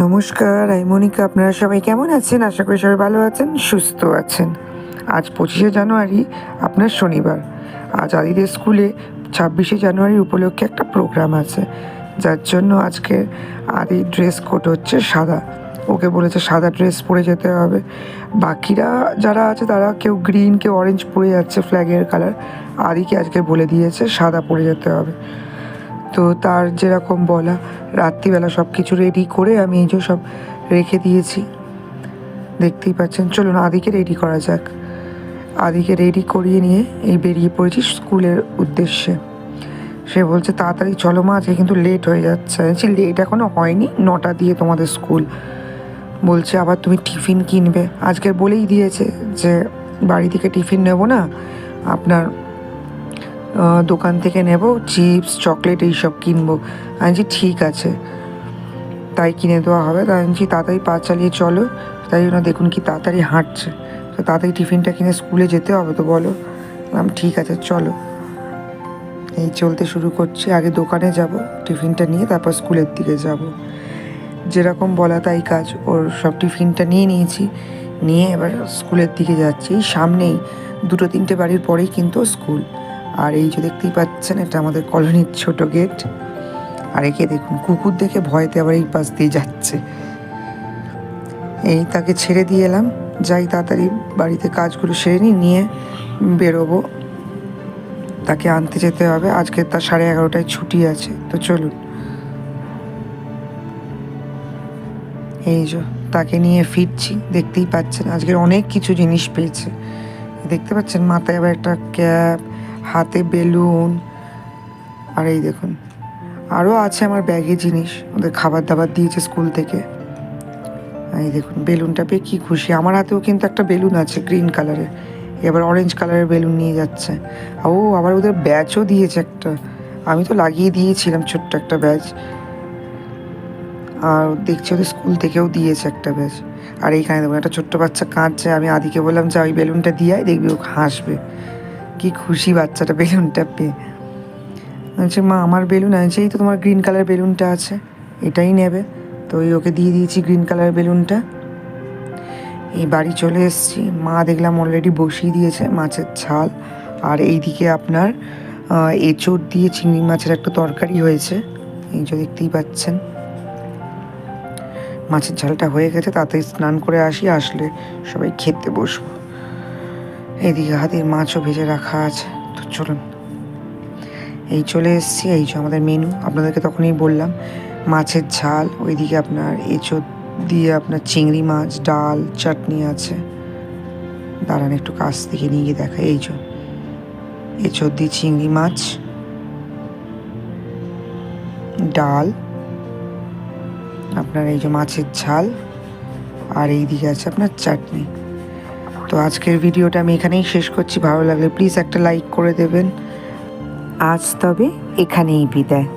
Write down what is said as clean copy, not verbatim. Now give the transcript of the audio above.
নমস্কার, আমি মনিকা। আপনারা সবাই কেমন আছেন? আশা করি সবাই ভালো আছেন, সুস্থ আছেন। আজ 25শে জানুয়ারি, আপনার শনিবার। আজ আদিদের স্কুলে 26শে জানুয়ারি উপলক্ষে একটা প্রোগ্রাম আছে, যার জন্য আজকে আদির ড্রেস কোড হচ্ছে সাদা। ওকে বলেছে সাদা ড্রেস পরে যেতে হবে। বাকিরা যারা আছে তারা কেউ গ্রিন, কেউ অরেঞ্জ পরে যাচ্ছে, ফ্ল্যাগের কালার। আদিকে আজকে বলে দিয়েছে সাদা পরে যেতে হবে। তো তার যেরকম বলা, রাত্রিবেলা সব কিছু রেডি করে আমি এই যে সব রেখে দিয়েছি, দেখতেই পাচ্ছেন। চলুন আদিকে রেডি করা যাক। আদিকে রেডি করিয়ে নিয়ে এই বেরিয়ে পড়েছি স্কুলের উদ্দেশ্যে। সে বলছে তাড়াতাড়ি চলো মা, আজকে কিন্তু লেট হয়ে যাচ্ছে। বলছি লেট এখনও হয়নি, 9টা দিয়ে তোমাদের স্কুল। বলছে আবার তুমি টিফিন কিনবে। আজকে বলেই দিয়েছে যে বাড়ি থেকে টিফিন নেব না, আপনার দোকান থেকে নেব, চিপস চকলেট এইসব কিনবো। আমি বলছি ঠিক আছে, তাই কিনে দেওয়া হবে। তাই আমি বলছি তাড়াতাড়ি পা চালিয়ে চলো। তাই জন্য দেখুন কি তাড়াতাড়ি হাঁটছে। তো তাড়াতাড়ি টিফিনটা কিনে স্কুলে যেতে হবে, তো বলো। আমি ঠিক আছে চলো। এই চলতে শুরু করছি। আগে দোকানে যাব, টিফিনটা নিয়ে তারপর স্কুলের দিকে যাব। যেরকম বলা তাই কাজ। ওর সব টিফিনটা নিয়ে নিয়েছি, নিয়ে এবার স্কুলের দিকে যাচ্ছি। এই সামনেই 2-3টে বাড়ির পরেই কিন্তু স্কুল। আর এই যে দেখতেই পাচ্ছেন, এটা আমাদের কলোনির ছোট গেট। আর একে দেখুন, কুকুর দেখে ভয়তে আবার এই পাশ দিয়ে যাচ্ছে। এই তাকে ছেড়ে দিয়ে এলাম, যাই তাড়াতাড়ি বাড়িতে কাজগুলো সেরে নিয়ে বেরোবো। তাকে আনতে যেতে হবে। আজকে তার 11:30টায় ছুটি আছে। তো চলুন, এই যে তাকে নিয়ে ফিরছি। দেখতেই পাচ্ছেন আজকের অনেক কিছু জিনিস পেয়েছে। দেখতে পাচ্ছেন মাথায় আবার একটা ক্যাপ, হাতে বেলুন। আর এই দেখুন আরও আছে আমার ব্যাগে জিনিস, ওদের খাবার দাবার দিয়েছে স্কুল থেকে। এই দেখুন বেলুনটা পেয়ে কী খুশি। আমার হাতেও কিন্তু একটা বেলুন আছে গ্রিন কালারের, এবার অরেঞ্জ কালারের বেলুন নিয়ে যাচ্ছে। ও আবার ওদের ব্যাচও দিয়েছে একটা, আমি তো লাগিয়ে দিয়েছিলাম ছোট্ট একটা ব্যাচ। আর দেখছি ওদের স্কুল থেকেও দিয়েছে একটা ব্যাচ। আর এইখানে দেখুন একটা ছোট্ট বাচ্চা কাঁদছে। আমি আদিকে বললাম যে ওই বেলুনটা দিয়ে দেখবি ও হাসবে। কি খুশি বাচ্চাটা বেলুনটা পেয়ে। বলছে মা আমার বেলুন আছে। এই তো তোমার গ্রিন কালার বেলুনটা আছে, এটাই নেবে। তো ওকে দিয়ে দিয়েছি গ্রিন কালারের বেলুনটা। এই বাড়ি চলে এসেছি। মা দেখলাম অলরেডি বসিয়ে দিয়েছে মাছের ঝাল। আর এইদিকে আপনার এঁচোড় দিয়ে চিংড়ি মাছের একটা তরকারি হয়েছে। এই যে দেখতেই পাচ্ছেন, মাছের ঝালটা হয়ে গেছে। তাড়াতাড়ি স্নান করে আসলে সবাই খেতে বসবো। এইদিকে হাতের মাছও ভেজে রাখা আছে। তো চলুন, এই চলে এসেছি। এই যে আমাদের মেনু, আপনাদেরকে তখনই বললাম মাছের ঝাল, ওইদিকে আপনার এঁচোড় দিয়ে আপনার চিংড়ি মাছ, ডাল, চাটনি আছে। দাঁড়ান একটু কাছ থেকে নিয়ে গিয়ে দেখা। এই যে এঁচোড় দিয়ে চিংড়ি মাছ, ডাল, আপনার এই যে মাছের ঝাল, আর এইদিকে আছে আপনার চাটনি। তো আজকের ভিডিওটা আমি এখানেই শেষ করছি। ভালো লাগলে প্লিজ একটা লাইক করে দেবেন। আজ তবে এখানেই বিদায়।